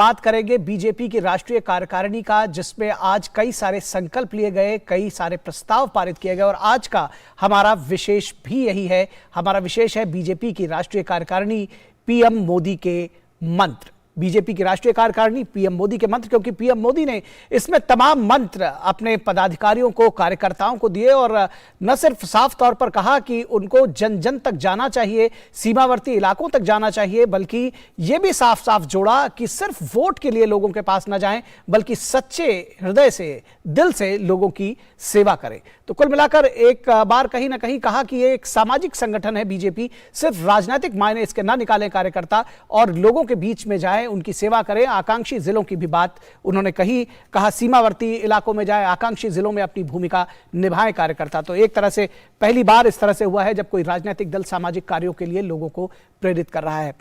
बात करेंगे बीजेपी की राष्ट्रीय कार्यकारिणी का, जिसमें आज कई सारे संकल्प लिए गए, कई सारे प्रस्ताव पारित किए गए और आज का हमारा विशेष भी यही है। हमारा विशेष है बीजेपी की राष्ट्रीय कार्यकारिणी, पीएम मोदी के मंत्र। बीजेपी की राष्ट्रीय कार्यकारिणी पीएम मोदी के मंत्र, क्योंकि पीएम मोदी ने इसमें तमाम मंत्र अपने पदाधिकारियों को, कार्यकर्ताओं को दिए और न सिर्फ साफ तौर पर कहा कि उनको जन जन तक जाना चाहिए, सीमावर्ती इलाकों तक जाना चाहिए, बल्कि यह भी साफ साफ जोड़ा कि सिर्फ वोट के लिए लोगों के पास न जाएं, बल्कि सच्चे हृदय से, दिल से लोगों की सेवा करें। तो कुल मिलाकर एक बार कहीं ना कहीं कहा कि ये एक सामाजिक संगठन है बीजेपी, सिर्फ राजनीतिक मायने इसके ना निकालें कार्यकर्ता और लोगों के बीच में जाएं, उनकी सेवा करें। आकांक्षी जिलों की भी बात उन्होंने कहा सीमावर्ती इलाकों में जाएं, आकांक्षी जिलों में अपनी भूमिका निभाएं कार्यकर्ता। तो एक तरह से पहली बार इस तरह से हुआ है जब कोई राजनीतिक दल सामाजिक कार्यों के लिए लोगों को प्रेरित कर रहा है।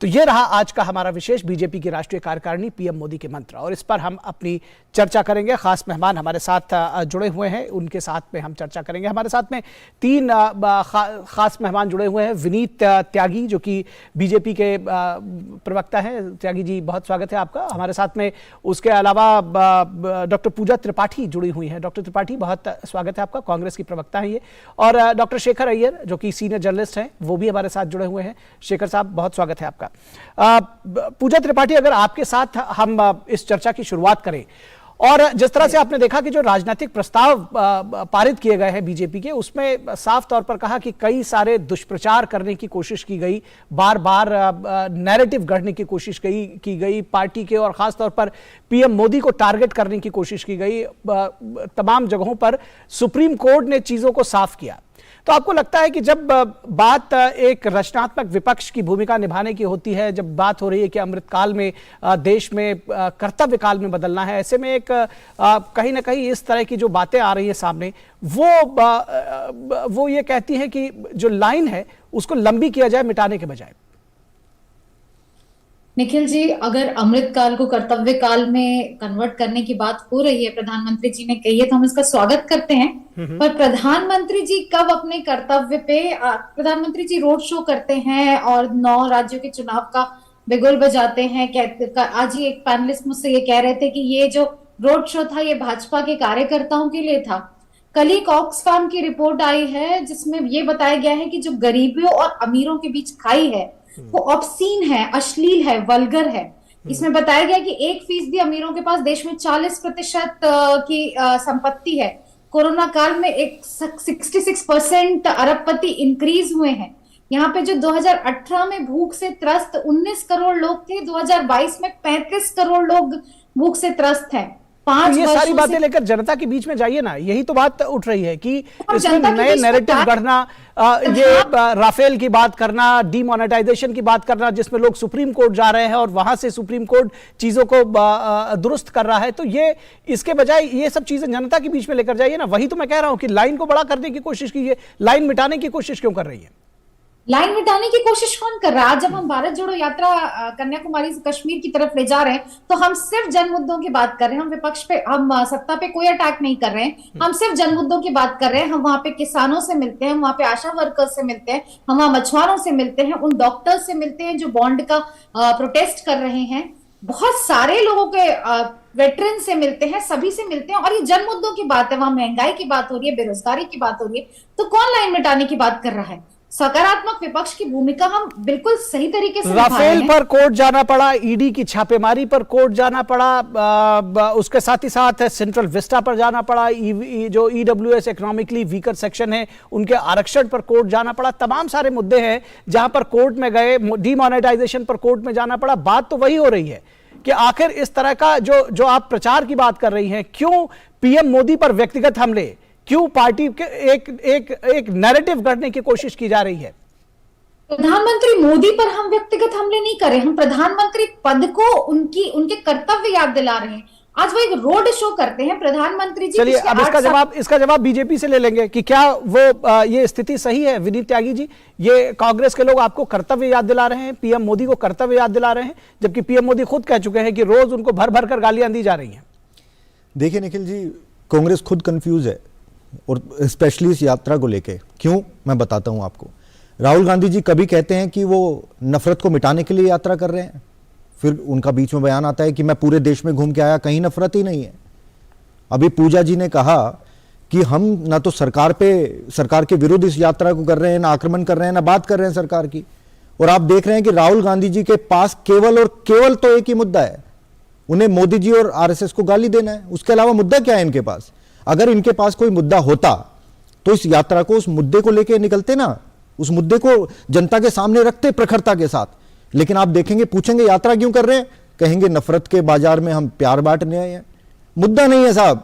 तो ये रहा आज का हमारा विशेष, बीजेपी की राष्ट्रीय कार्यकारिणी पीएम मोदी के मंत्र, और इस पर हम अपनी चर्चा करेंगे। खास मेहमान हमारे साथ जुड़े हुए हैं, उनके साथ में हम चर्चा करेंगे। हमारे साथ में तीन खास मेहमान जुड़े हुए हैं। विनीत त्यागी जो कि बीजेपी के प्रवक्ता हैं, त्यागी जी बहुत स्वागत है आपका हमारे साथ में। उसके अलावा डॉक्टर पूजा त्रिपाठी जुड़ी हुई हैं। डॉक्टर त्रिपाठी बहुत स्वागत है आपका, कांग्रेस की प्रवक्ता है ये। और डॉक्टर शेखर अय्यर जो कि सीनियर जर्नलिस्ट हैं, वो भी हमारे साथ जुड़े हुए हैं। शेखर साहब बहुत स्वागत है आपका। पूजा त्रिपाठी, अगर आपके साथ हम इस चर्चा की शुरुआत करें, और जिस तरह से आपने देखा कि जो राजनीतिक प्रस्ताव पारित किए गए हैं बीजेपी के, उसमें साफ तौर पर कहा कि कई सारे दुष्प्रचार करने की कोशिश की गई, बार बार नैरेटिव गढ़ने की कोशिश की गई पार्टी के, और खास तौर पर पीएम मोदी को टारगेट करने की कोशिश की गई। तमाम जगहों पर सुप्रीम कोर्ट ने चीजों को साफ किया। तो आपको लगता है कि जब बात एक रचनात्मक विपक्ष की भूमिका निभाने की होती है, जब बात हो रही है कि अमृतकाल में देश में कर्तव्य काल में बदलना है, ऐसे में एक कहीं ना कहीं इस तरह की जो बातें आ रही है सामने, वो ये कहती है कि जो लाइन है उसको लंबी किया जाए मिटाने के बजाय। निखिल जी, अगर अमृत काल को कर्तव्य काल में कन्वर्ट करने की बात हो रही है, प्रधानमंत्री जी ने कही है, तो हम इसका स्वागत करते हैं। पर प्रधानमंत्री जी कब अपने कर्तव्य पे, प्रधानमंत्री जी रोड शो करते हैं और 9 राज्यों के चुनाव का बिगुल बजाते हैं। आज ही एक पैनलिस्ट मुझसे ये कह रहे थे कि ये जो रोड शो था ये भाजपा के कार्यकर्ताओं के लिए था। कल ही ऑक्सफैम की रिपोर्ट आई है जिसमें ये बताया गया है कि जो गरीबों और अमीरों के बीच खाई है वो ऑब्सीन है, अश्लील है, वल्गर है। इसमें बताया गया कि 1% अमीरों के पास देश में 40% की संपत्ति है। कोरोना काल में एक 66% अरबपति इंक्रीज हुए हैं। यहाँ पे जो 2018 में भूख से त्रस्त 19 करोड़ लोग थे, 2022 में 35 करोड़ लोग भूख से त्रस्त हैं। तो ये सारी बातें लेकर जनता के बीच में जाइए ना, यही तो बात उठ रही है कि इसमें नए नैरेटिव गढ़ना, ये राफेल की बात करना, डीमोनेटाइजेशन की बात करना, जिसमें लोग सुप्रीम कोर्ट जा रहे हैं और वहां से सुप्रीम कोर्ट चीजों को दुरुस्त कर रहा है। तो ये इसके बजाय ये सब चीजें जनता के बीच में लेकर जाइए ना। वही तो मैं कह रहा हूं कि लाइन को बड़ा करने की कोशिश कीजिए, लाइन मिटाने की कोशिश क्यों कर रही है? लाइन मिटाने की कोशिश कौन कर रहा है? आज जब हम भारत जोड़ो यात्रा कन्याकुमारी से कश्मीर की तरफ ले जा रहे हैं तो हम सिर्फ जन मुद्दों की बात कर रहे हैं। हम विपक्ष पे, हम सत्ता पे कोई अटैक नहीं कर रहे हैं। हम सिर्फ जन मुद्दों की बात कर रहे हैं। हम वहां पे किसानों से मिलते हैं, वहां पे आशा वर्कर्स से मिलते हैं, हम वहां मछुआरों से मिलते हैं, उन डॉक्टर्स से मिलते हैं जो बॉन्ड का प्रोटेस्ट कर रहे हैं, बहुत सारे लोगों के वेटरन से मिलते हैं, सभी से मिलते हैं। और ये जन मुद्दों की बात है, वहां महंगाई की बात हो रही है, बेरोजगारी की बात हो रही है। तो कौन लाइन मिटाने की बात कर रहा है? सकारात्मक विपक्ष की भूमिका हम बिल्कुल सही तरीके से राफेल पर कोर्ट जाना पड़ा, ईडी की छापेमारी पर कोर्ट जाना पड़ा, उसके साथ ही साथ सेंट्रल विस्टा पर जाना पड़ा, जो ईडब्ल्यूएस इकोनॉमिकली वीकर सेक्शन है उनके आरक्षण पर कोर्ट जाना पड़ा। तमाम सारे मुद्दे हैं जहां पर कोर्ट में गए, डीमोनेटाइजेशन पर कोर्ट में जाना पड़ा। बात तो वही हो रही है कि आखिर इस तरह का जो आप प्रचार की बात कर रही हैं, क्यों पीएम मोदी पर व्यक्तिगत हमले, क्यों पार्टी के एक नैरेटिव गढ़ने की कोशिश की जा रही है? प्रधानमंत्री मोदी पर हम व्यक्तिगत हमले नहीं कर रहे, हम प्रधानमंत्री पद को उनके कर्तव्य याद दिला रहे हैं। आज वो एक रोड शो करते हैं प्रधानमंत्री जी। चलिए, अब इसका जवाब बीजेपी से ले लेंगे कि क्या वो ये स्थिति सही है? विनीत त्यागी जी, ये कांग्रेस के लोग आपको कर्तव्य याद दिला रहे हैं, पीएम मोदी को कर्तव्य याद दिला रहे हैं, जबकि पीएम मोदी खुद कह चुके हैं कि रोज उनको भर भर कर गालियां दी जा रही हैं। देखिए निखिल जी, कांग्रेस खुद कंफ्यूज है, और स्पेशली इस यात्रा को लेके। क्यों, मैं बताता हूं आपको। राहुल गांधी जी कभी कहते हैं कि वो नफरत को मिटाने के लिए यात्रा कर रहे हैं, फिर उनका बीच में बयान आता है कि मैं पूरे देश में घूम के आया, कहीं नफरत ही नहीं है। अभी पूजा जी ने कहा कि हम ना तो सरकार के विरुद्ध इस यात्रा को कर रहे हैं, ना आक्रमण कर रहे हैं, ना बात कर रहे हैं सरकार की। और आप देख रहे हैं कि राहुल गांधी जी के पास केवल और केवल तो एक ही मुद्दा है, उन्हें मोदी जी और आरएसएस को गाली देना है। उसके अलावा मुद्दा क्या है इनके पास? अगर इनके पास कोई मुद्दा होता तो इस यात्रा को उस मुद्दे को लेकर निकलते ना, उस मुद्दे को जनता के सामने रखते प्रखरता के साथ। लेकिन आप देखेंगे, पूछेंगे यात्रा क्यों कर रहे हैं, कहेंगे नफरत के बाजार में हम प्यार बांटने आए हैं। मुद्दा नहीं है साहब।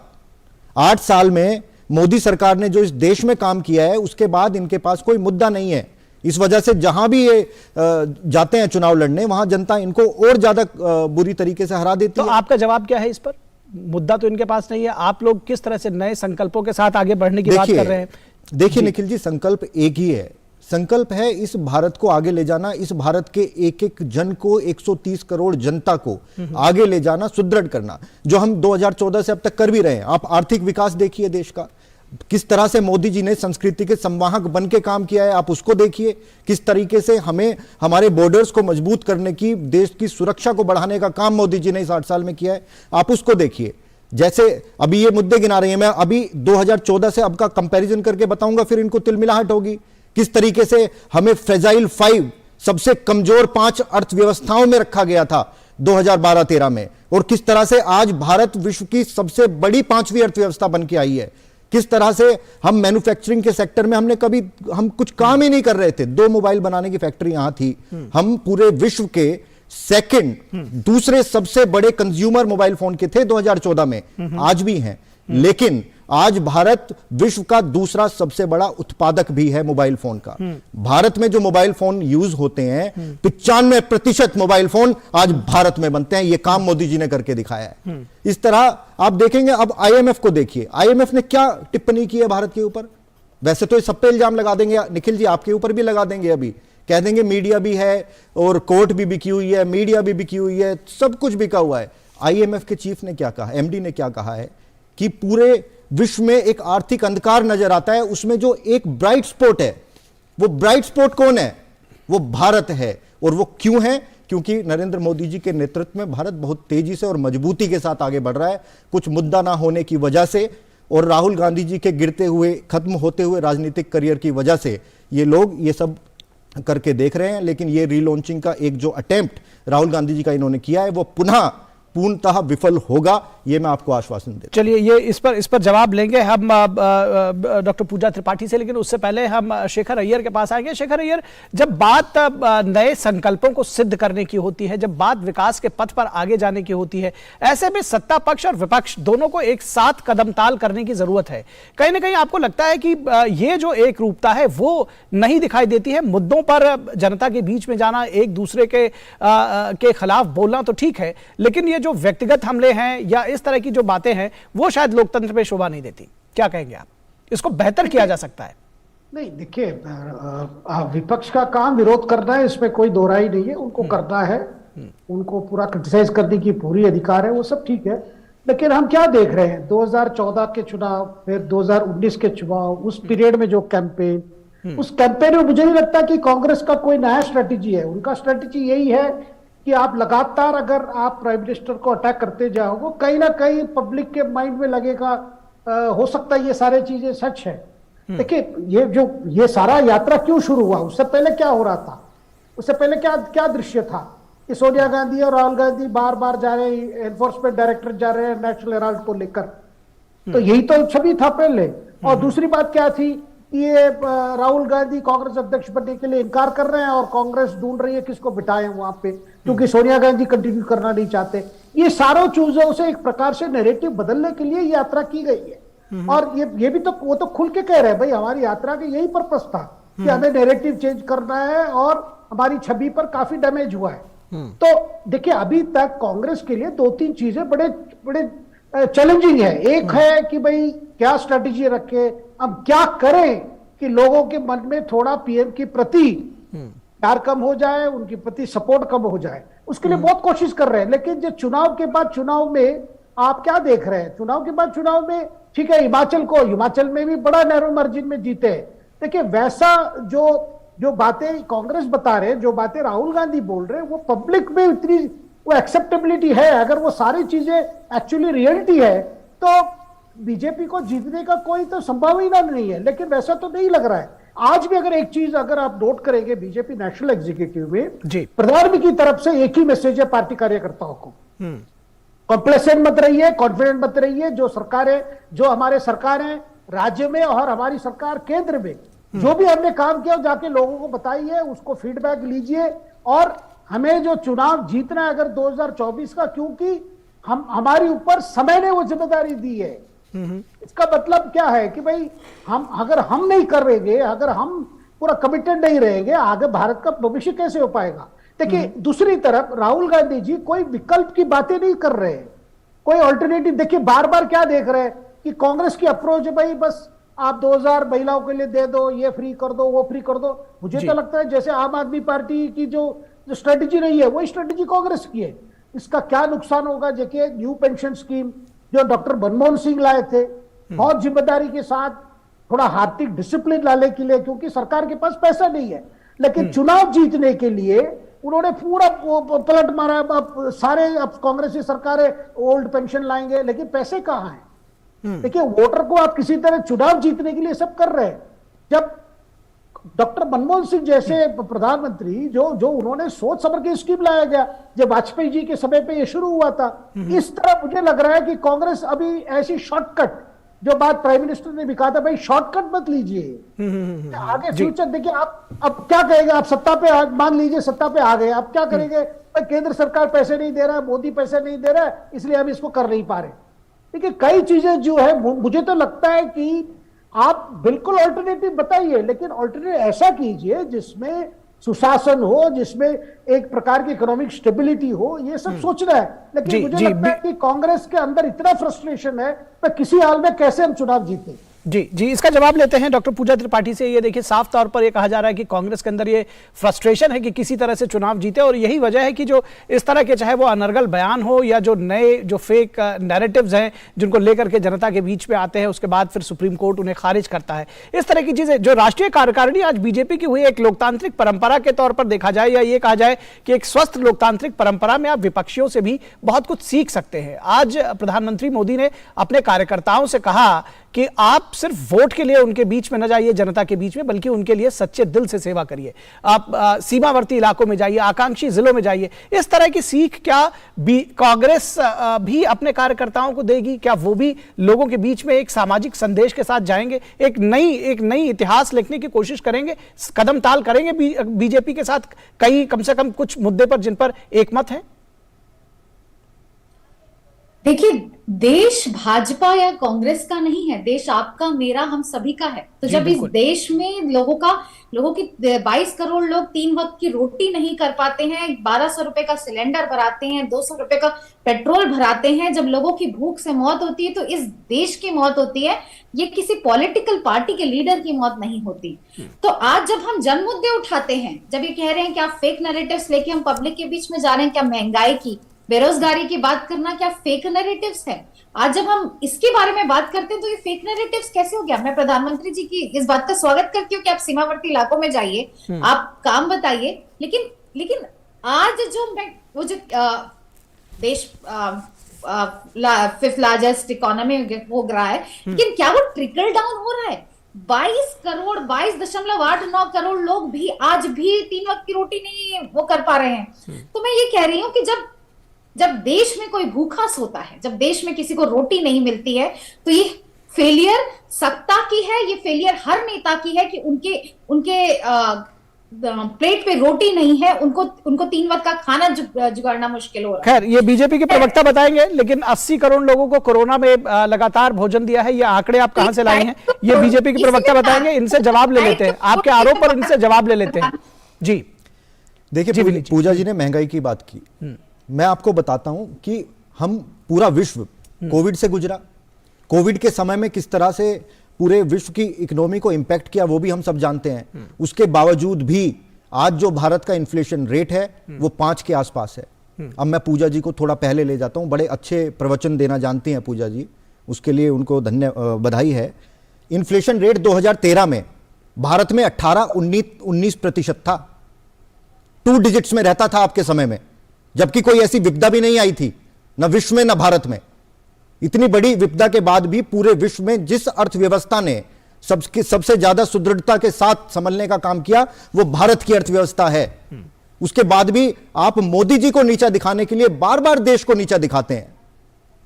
8 साल में मोदी सरकार ने जो इस देश में काम किया है, उसके बाद इनके पास कोई मुद्दा नहीं है। इस वजह से जहां भी ये जाते हैं चुनाव लड़ने, वहां जनता इनको और ज्यादा बुरी तरीके से हरा देती तो है। आपका जवाब क्या है इस पर? मुद्दा तो इनके पास नहीं है, आप लोग किस तरह से नए संकल्पों के साथ आगे बढ़ने की बात कर रहे हैं? देखिए निखिल जी, संकल्प एक ही है। संकल्प है इस भारत को आगे ले जाना, इस भारत के एक एक जन को, 130 करोड़ जनता को आगे ले जाना, सुदृढ़ करना, जो हम 2014 से अब तक कर भी रहे हैं। आप आर्थिक विकास देखिए देश का, किस तरह से मोदी जी ने संस्कृति के संवाहक बन के काम किया है, आप उसको देखिए। किस तरीके से हमें हमारे बॉर्डर्स को मजबूत करने की, देश की सुरक्षा को बढ़ाने का काम मोदी जी ने इस 8 साल में किया है, आप उसको देखिए। जैसे अभी ये मुद्दे गिना रही हैं, मैं अभी 2014 से अब का कंपैरिजन करके बताऊंगा, फिर इनको तिलमिलाहट होगी। किस तरीके से हमें फ्रेजाइल 5, सबसे कमजोर 5 अर्थव्यवस्थाओं में रखा गया था 2012-13 में, और किस तरह से आज भारत विश्व की सबसे बड़ी 5वीं अर्थव्यवस्था बन के आई है। किस तरह से हम मैन्युफैक्चरिंग के सेक्टर में हम कुछ काम ही नहीं कर रहे थे। 2 मोबाइल बनाने की फैक्ट्री यहां थी, हम पूरे विश्व के दूसरे सबसे बड़े कंज्यूमर मोबाइल फोन के थे 2014 में, आज भी हैं। लेकिन आज भारत विश्व का दूसरा सबसे बड़ा उत्पादक भी है मोबाइल फोन का। भारत में जो मोबाइल फोन यूज होते हैं, 95% मोबाइल फोन आज भारत में बनते हैं। यह काम मोदी जी ने करके दिखाया है। इस तरह आप देखेंगे, अब आईएमएफ को देखिए, आईएमएफ ने क्या टिप्पणी की है भारत के ऊपर। वैसे तो सब पे इल्जाम लगा देंगे निखिल जी, आपके ऊपर भी लगा देंगे। अभी कह देंगे मीडिया भी है और कोर्ट भी बिकी हुई है, मीडिया भी बिकी हुई है, सब कुछ बिका हुआ है। आईएमएफ के चीफ ने क्या कहा, एमडी ने क्या कहा है कि पूरे विश्व में एक आर्थिक अंधकार नजर आता है, उसमें जो एक ब्राइट स्पॉट है, वो ब्राइट स्पॉट कौन है? वो भारत है। और वो क्यों है? क्योंकि नरेंद्र मोदी जी के नेतृत्व में भारत बहुत तेजी से और मजबूती के साथ आगे बढ़ रहा है। कुछ मुद्दा ना होने की वजह से और राहुल गांधी जी के गिरते हुए, खत्म होते हुए राजनीतिक करियर की वजह से ये लोग ये सब करके देख रहे हैं। लेकिन ये रीलॉन्चिंग का एक जो अटेम्प्ट राहुल गांधी जी का इन्होंने किया है, वो पुनः पूर्णतः विफल होगा, ये मैं आपको आश्वासन देता हूं। चलिए, ये इस पर जवाब लेंगे हम डॉक्टर पूजा त्रिपाठी से, लेकिन उससे पहले हम शेखर अय्यर के पास आएंगे। शेखर अय्यर, जब बात नए संकल्पों को सिद्ध करने की होती है, जब बात विकास के पथ पर आगे जाने की होती है, ऐसे में सत्ता पक्ष और विपक्ष दोनों को एक साथ कदम ताल करने की जरूरत है। कहीं ना कहीं आपको लगता है कि ये जो एक रूपता है वो नहीं दिखाई देती है? मुद्दों पर जनता के बीच में जाना, एक दूसरे के खिलाफ बोलना तो ठीक है, लेकिन ये जो व्यक्तिगत हमले हैं या इस तरह की जो बातें हैं, वो शायद लोकतंत्र में शोभा नहीं देती। क्या कहेंगे आप? इसको बेहतर किया जा सकता है? नहीं, देखिए, विपक्ष का काम विरोध करना है, इसमें कोई दो राय नहीं है। उनको करना है, उनको पूरा क्रिटिसाइज करने की पूरी अधिकार है, वो सब ठीक है। लेकिन हम क्या देख रहे हैं, 2014 के चुनाव, फिर 2019 के चुनाव, उस पीरियड में जो कैंपेन, उस कैंपेन में मुझे नहीं लगता कि कांग्रेस का कोई नया स्ट्रेटेजी है। उनका स्ट्रेटेजी यही है कि आप लगातार, अगर आप प्राइम मिनिस्टर को अटैक करते जाओगे, कहीं ना कहीं पब्लिक के माइंड में लगेगा हो सकता है ये सारी चीजें सच है। देखिए, ये सारा यात्रा क्यों शुरू हुआ, उससे पहले क्या हो रहा था, उससे पहले क्या दृश्य था कि सोनिया गांधी और राहुल गांधी बार बार जा रहे हैं, एनफोर्समेंट डायरेक्टर जा रहे हैं नेशनल हेराल्ड को लेकर, तो यही तो छवि था पहले। और दूसरी बात क्या थी, ये राहुल गांधी कांग्रेस अध्यक्ष बनने के लिए इनकार कर रहे हैं और कांग्रेस ढूंढ रही है किसको बिठाएं वहां पे, क्योंकि सोनिया गांधी कंटिन्यू करना नहीं चाहते। ये सारों चीजों से एक प्रकार से नैरेटिव बदलने के लिए यात्रा की गई है। और ये भी तो, वो तो खुल के कह रहे हैं, भाई हमारी यात्रा का यही पर्पस था कि हमें नैरेटिव चेंज करना है और हमारी छवि पर काफी डैमेज हुआ है। तो देखिए, अभी तक कांग्रेस के लिए 2-3 चीजें बड़े चैलेंजिंग है। एक है कि भाई क्या स्ट्रेटेजी रखे, अब क्या करें कि लोगों के मन में थोड़ा पीएम के प्रति प्यार कम हो जाए, उनके प्रति सपोर्ट कम हो जाए, उसके लिए बहुत कोशिश कर रहे हैं। लेकिन जो चुनाव के बाद चुनाव में आप क्या देख रहे हैं, चुनाव के बाद चुनाव में, ठीक है, हिमाचल में भी बड़ा नैरो मार्जिन में जीते हैं। देखिए, वैसा जो बातें कांग्रेस बता रहे हैं, जो बातें राहुल गांधी बोल रहे हैं, वो पब्लिक में इतनी वो एक्सेप्टेबिलिटी है, अगर वो सारी चीजें एक्चुअली रियलिटी है, तो बीजेपी को जीतने का कोई तो संभावना नहीं है। लेकिन वैसा तो नहीं लग रहा है। आज भी अगर एक चीज अगर आप नोट करेंगे बीजेपी नेशनल एग्जीक्यूटिव में, प्रधानमंत्री की तरफ से एक ही मैसेज है पार्टी कार्यकर्ताओं को, कॉम्प्लेसेंट मत रहिए, कॉन्फिडेंट मत रहिए। जो सरकारें, जो हमारे सरकार है राज्य में और हमारी सरकार केंद्र में, जो भी हमने काम किया जाके लोगों को बताइए, उसको फीडबैक लीजिए। और हमें जो चुनाव जीतना है अगर 2024 का, क्योंकि हमारी ऊपर समय ने वो जिम्मेदारी दी है। इसका मतलब क्या है कि भाई अगर हम नहीं करेंगे, अगर हम पूरा कमिटेड नहीं रहेंगे, आगे भारत का भविष्य कैसे हो पाएगा। देखिए दूसरी तरफ राहुल गांधी जी कोई विकल्प की बातें नहीं कर रहे हैं, कोई ऑल्टरनेटिव। देखिए बार बार क्या देख रहे हैं कि कांग्रेस की अप्रोच है भाई बस आप 2000 महिलाओं के लिए दे दो, ये फ्री कर दो, वो फ्री कर दो। मुझे तो लगता है जैसे आम आदमी पार्टी की जो स्ट्रेटेजी रही है वही स्ट्रेटेजी कांग्रेस की है। इसका क्या नुकसान होगा, देखिए न्यू पेंशन स्कीम जो डॉक्टर मनमोहन सिंह लाए थे, बहुत जिम्मेदारी के साथ, थोड़ा आर्थिक डिसिप्लिन लाने के लिए, क्योंकि सरकार के पास पैसा नहीं है, लेकिन चुनाव जीतने के लिए उन्होंने पूरा पलट मारा। अब सारे अब कांग्रेस की सरकारें ओल्ड पेंशन लाएंगे, लेकिन पैसे कहां हैं। देखिए वोटर को आप किसी तरह चुनाव जीतने के लिए सब कर रहे हैं। जब डॉक्टर मनमोहन सिंह जैसे प्रधानमंत्री जो उन्होंने सोच समझ के स्कीम लाया गया, जब वाजपेयी जी के समय पे ये शुरू हुआ था, इस तरह मुझे लग रहा है कि कांग्रेस अभी ऐसी शॉर्टकट, जो बात प्राइम मिनिस्टर ने भी कहा था भाई शॉर्टकट मत लीजिए, आगे फ्यूचर देखिए। आप अब क्या कहेंगे, आप सत्ता पे मान लीजिए सत्ता पे आ गए, आप क्या करेंगे, केंद्र सरकार पैसे नहीं दे रहा है, मोदी पैसे नहीं दे रहा है, इसलिए हम इसको कर नहीं पा रहे। देखिए कई चीजें जो है, मुझे तो लगता है कि आप बिल्कुल ऑल्टरनेटिव बताइए, लेकिन ऑल्टरनेटिव ऐसा कीजिए जिसमें सुशासन हो, जिसमें एक प्रकार की इकोनॉमिक स्टेबिलिटी हो, ये सब सोचना है। लेकिन मुझे लगता है कि कांग्रेस के अंदर इतना फ्रस्ट्रेशन है कि किसी हाल में कैसे हम चुनाव जीते। जी, इसका जवाब लेते हैं डॉक्टर पूजा त्रिपाठी से। ये देखिए साफ तौर पर ये कहा जा रहा है कि कांग्रेस के अंदर ये फ्रस्ट्रेशन है कि किसी तरह से चुनाव जीते, और यही वजह है कि जो इस तरह के चाहे वो अनर्गल बयान हो या जो नए जो फेक नैरेटिव्स हैं जिनको लेकर के जनता के बीच में आते हैं, उसके बाद फिर सुप्रीम कोर्ट उन्हें खारिज करता है, इस तरह की चीजें। जो राष्ट्रीय कार्यकारिणी आज बीजेपी की हुई एक लोकतांत्रिक परंपरा के तौर पर देखा जाए, या ये कहा जाए कि एक स्वस्थ लोकतांत्रिक परंपरा में आप विपक्षियों से भी बहुत कुछ सीख सकते हैं। आज प्रधानमंत्री मोदी ने अपने कार्यकर्ताओं से कहा कि आप सिर्फ वोट के लिए उनके बीच में न जाइए, जनता के बीच में, बल्कि उनके लिए सच्चे दिल से सेवा करिए। आप सीमावर्ती इलाकों में जाइए, आकांक्षी जिलों में जाइए। इस तरह की सीख क्या कांग्रेस भी अपने कार्यकर्ताओं को देगी? क्या वो भी लोगों के बीच में एक सामाजिक संदेश के साथ जाएंगे, एक नई इतिहास लिखने की कोशिश करेंगे, कदम ताल करेंगे बीजेपी के साथ कम से कम कुछ मुद्दे पर जिन पर एक मत है? देखिए देश भाजपा या कांग्रेस का नहीं है, देश आपका, मेरा, हम सभी का है। तो जब इस देश में लोगों की 22 करोड़ लोग 3 वक्त की रोटी नहीं कर पाते हैं, 1200 रुपए का सिलेंडर भराते हैं, 200 रुपए का पेट्रोल भराते हैं, जब लोगों की भूख से मौत होती है तो इस देश की मौत होती है, ये किसी पॉलिटिकल पार्टी के लीडर की मौत नहीं होती। तो आज जब हम जन मुद्दे उठाते हैं, जब ये कह रहे हैं कि आप फेक नैरेटिव्स लेके हम पब्लिक के बीच में जा रहे हैं, क्या महंगाई की, बेरोजगारी की बात करना क्या फेक नैरेटिव्स है? आज जब हम इसके बारे में बात करते हैं तो ये फेक नैरेटिव्स कैसे हो गया? मैं प्रधानमंत्री जी की इस बात का स्वागत करती हूँ कि आप सीमावर्ती इलाकों में जाइए, आप काम बताइए, लेकिन आज वो जो देश 5th लार्जेस्ट इकोनॉमी हो रहा है, लेकिन क्या वो ट्रिकल डाउन हो रहा है? 22.89 करोड़ लोग भी आज भी 3 वक्त की रोटी नहीं वो कर पा रहे हैं। तो मैं ये कह रही हूँ कि जब देश में कोई भूखा सोता है, जब देश में किसी को रोटी नहीं मिलती है, तो ये फेलियर सत्ता की है, ये फेलियर हर नेता की है कि उनके प्लेट पे रोटी नहीं है, उनको 3 वक्त का खाना जुगाड़ना मुश्किल हो रहा है। खैर ये बीजेपी के प्रवक्ता बताएंगे, लेकिन 80 करोड़ लोगों को कोरोना में लगातार भोजन दिया है, ये आंकड़े आप कहां से लाए हैं? ये बीजेपी के प्रवक्ता बताएंगे, इनसे जवाब ले लेते हैं, आपके आरोप पर इनसे जवाब ले लेते हैं। जी देखिए पूजा जी ने महंगाई की बात की, मैं आपको बताता हूं कि हम पूरा विश्व कोविड से गुजरा, कोविड के समय में किस तरह से पूरे विश्व की इकोनॉमी को इंपैक्ट किया वो भी हम सब जानते हैं। उसके बावजूद भी आज जो भारत का इन्फ्लेशन रेट है वो 5 के आसपास है। अब मैं पूजा जी को थोड़ा पहले ले जाता हूं, बड़े अच्छे प्रवचन देना जानती हैं पूजा जी, उसके लिए उनको बधाई है। इन्फ्लेशन रेट 2013 में भारत में 18-19% था, 2 डिजिट्स में रहता था आपके समय में। जबकि कोई ऐसी विपदा भी नहीं आई थी, न विश्व में न भारत में। इतनी बड़ी विपदा के बाद भी पूरे विश्व में जिस अर्थव्यवस्था ने सबसे ज्यादा सुदृढ़ता के साथ संभलने का काम किया, वो भारत की अर्थव्यवस्था है। उसके बाद भी आप मोदी जी को नीचा दिखाने के लिए बार बार देश को नीचा दिखाते हैं।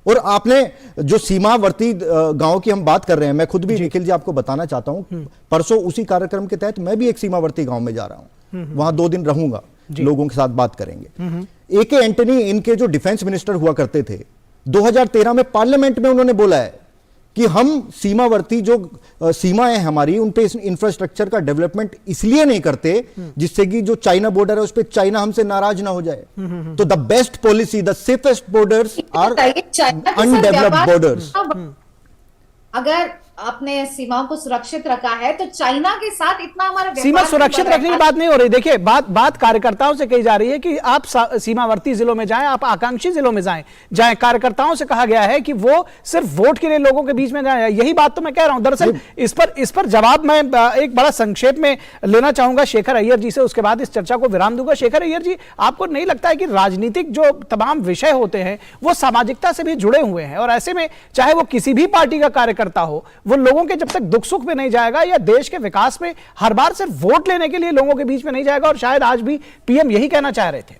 और आपने जो सीमावर्ती गांव की हम बात कर रहे हैं, मैं खुद भी निखिल जी आपको बताना चाहता हूं, परसों उसी कार्यक्रम के तहत मैं भी एक सीमावर्ती गांव में जा रहा हूं, वहां 2 दिन रहूंगा, लोगों के साथ बात करेंगे। AK एंटनी इनके जो डिफेंस मिनिस्टर हुआ करते थे, 2013 में पार्लियामेंट में उन्होंने बोला है कि हम सीमावर्ती जो सीमाएं हमारी, उन पे इंफ्रास्ट्रक्चर का डेवलपमेंट इसलिए नहीं करते जिससे कि जो चाइना बॉर्डर है उस पे चाइना हमसे नाराज ना हो जाए। तो the best policy, the safest borders are undeveloped borders. अगर आपने सीमाओं को सुरक्षित रखा है तो चाइना के साथ इतना हमारा सीमा सुरक्षित रखने की बात नहीं हो रही। देखिए, बात कार्यकर्ताओं से कही जा रही है कि आप सीमावर्ती जिलों में जाएं, आप आकांक्षी जिलों में जाएं। कार्यकर्ताओं से कहा गया है कि वो सिर्फ वोट के लिए लोगों के बीच में जाएं। यही बात तो मैं कह रहा हूं। दरअसल इस पर जवाब मैं एक बड़ा संक्षेप में लेना चाहूंगा शेखर अय्यर जी से, उसके बाद इस चर्चा को विराम दूंगा। शेखर अय्यर जी, आपको नहीं लगता है कि राजनीतिक जो तमाम विषय होते हैं वो सामाजिकता से भी जुड़े हुए हैं, और ऐसे में चाहे वो किसी भी पार्टी का कार्यकर्ता हो, वो लोगों के जब तक दुख सुख में नहीं जाएगा या देश के विकास में हर बार सिर्फ वोट लेने के लिए लोगों के बीच में नहीं जाएगा, और शायद आज भी पीएम यही कहना चाह रहे थे।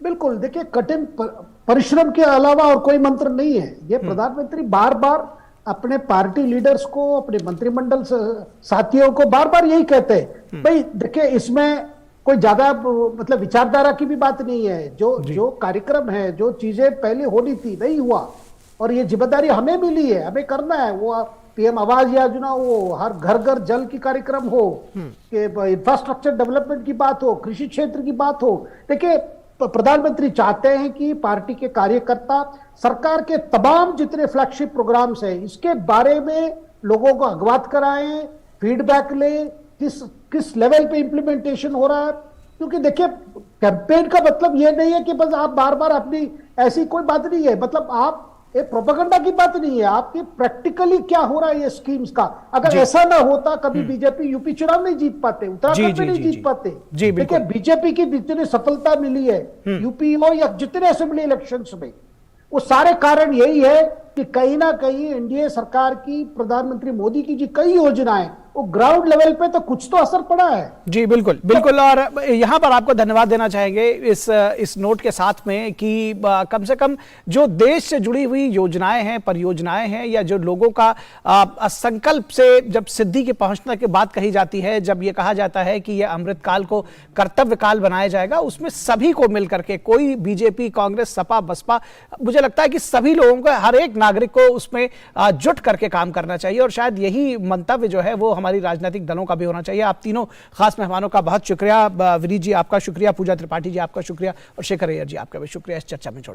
बिल्कुल, देखिए, कठिन परिश्रम के अलावा और कोई मंत्र नहीं है। ये प्रधानमंत्री बार बार अपने पार्टी लीडर्स को, अपने मंत्रिमंडल साथियों को बार बार यही कहते हैं। भाई देखिए, इसमें कोई ज्यादा मतलब विचारधारा की भी बात नहीं है। जो कार्यक्रम है, जो चीजें पहले होनी थी नहीं हुआ, और ये जिम्मेदारी हमें मिली है, हमें करना है। वो PM आवास योजना हो, हर घर घर जल की कार्यक्रम हो, कि इंफ्रास्ट्रक्चर डेवलपमेंट की बात हो, कृषि क्षेत्र की बात हो। देखिए, प्रधानमंत्री चाहते हैं कि पार्टी के कार्यकर्ता सरकार के तमाम जितने फ्लैगशिप प्रोग्राम्स हैं इसके बारे में लोगों को अवगत कराएं, फीडबैक लें, किस लेवल पे इंप्लीमेंटेशन हो रहा है। क्योंकि देखिए, कैंपेन का मतलब ये नहीं है कि बस आप बार बार अपनी, ऐसी कोई बात नहीं है। मतलब आप एक प्रोपेगेंडा की बात नहीं है, आपकी प्रैक्टिकली क्या हो रहा है ये स्कीम्स का। अगर ऐसा ना होता, कभी बीजेपी यूपी चुनाव नहीं जीत पाते, उत्तराखंड में नहीं जीत पाते। देखिए, बीजेपी की जितनी सफलता मिली है यूपी हो या जितने असेंबली इलेक्शंस में, वो सारे कारण यही है कि कहीं ना कहीं एनडीए सरकार की, प्रधानमंत्री मोदी की जी कई योजनाएं, वो ग्राउंड लेवल पे तो कुछ तो असर पड़ा है। जी बिल्कुल बिल्कुल। और यहां पर आपको धन्यवाद देना चाहेंगे इस नोट के साथ में कि कम से कम जो देश से जुड़ी हुई योजनाएं हैं, परियोजनाएं हैं, या जो लोगों का संकल्प से जब सिद्धि के पहुंचने की बात कही जाती है, जब ये कहा जाता है कि यह अमृत काल को कर्तव्य काल बनाया जाएगा, उसमें सभी को मिलकर के, कोई बीजेपी, कांग्रेस, सपा, बसपा, मुझे लगता है कि सभी लोगों को, हर एक नागरिक को उसमें जुट करके काम करना चाहिए। और शायद यही मंतव्य जो है वो हमारी राजनीतिक दलों का भी होना चाहिए। आप तीनों खास मेहमानों का बहुत शुक्रिया। विनीत जी आपका शुक्रिया, पूजा त्रिपाठी जी आपका शुक्रिया, और शेखर अय्यर जी आपका भी शुक्रिया इस चर्चा में जुड़ने